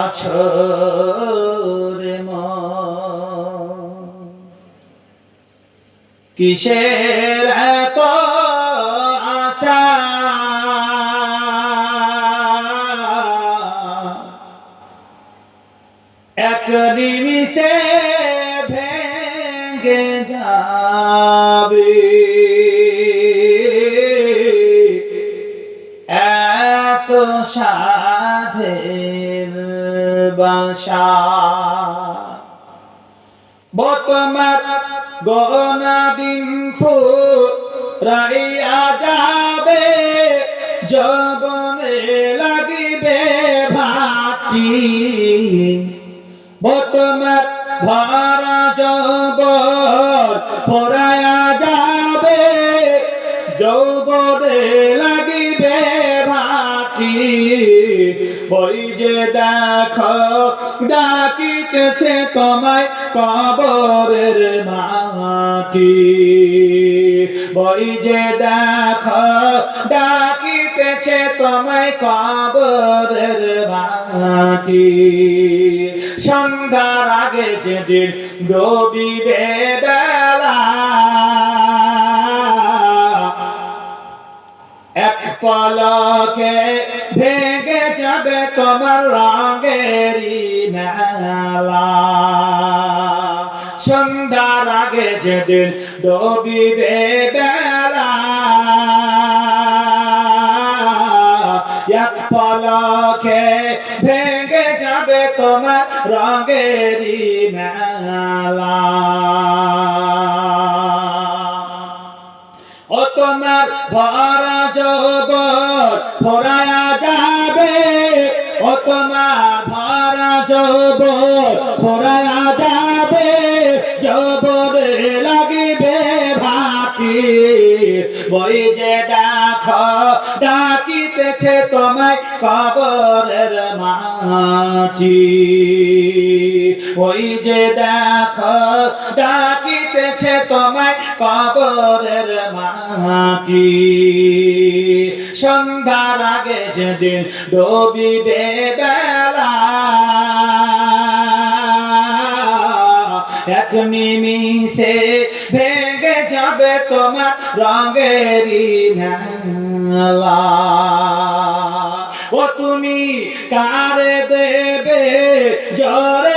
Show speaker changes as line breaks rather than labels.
আছো রে মন, কিসের এত আশা, এক নিমিষে ভেঙে যাবে, এত সাধের বাসা। তোমার গহনা দিন ফুরাইয়া যাবে, যৌবনে লাগিবে ভাটি। তোমার ভরা যৌবন ফুরাইয়া যাবে, যৌবনে লাগিবে ভাটি। ওই যে দেখো ডাকিতেছে তোমায় কবরের মাটি, ওই যে দেখো ডাকিতেছে তোমায় কবরের মাটি। সন্ধ্যার আগে যেদিন ডুবিবে বেলা, এক পলকে ভেঙে যাবে তোমার রঙেরই মেলা। সন্ধ্যার আগে যেদিন ডুবিবে বেলা, এক পলকে ভেঙে যাবে তোমার রঙেরই মেলা। ও তোমার ভরা যৌবন ফুরায়া যাবে, ও তোমার ভরা যৌবন ফুরায়া যাবে, যৌবনে লাগিবে ভাটি। ওই যে দেখো ডাকিতেছে তোমায় কবরের মাটি, ওই যে দেখো ডাকিতেছে তোমায় কবরের মাটি। সন্ধ্যার আগে যেদিন ডুবিবে বেলা, এক নিমিষে ভেঙে যাবে তোমার রঙেরই মেলা। ও তুমি কারে দেবে জোরে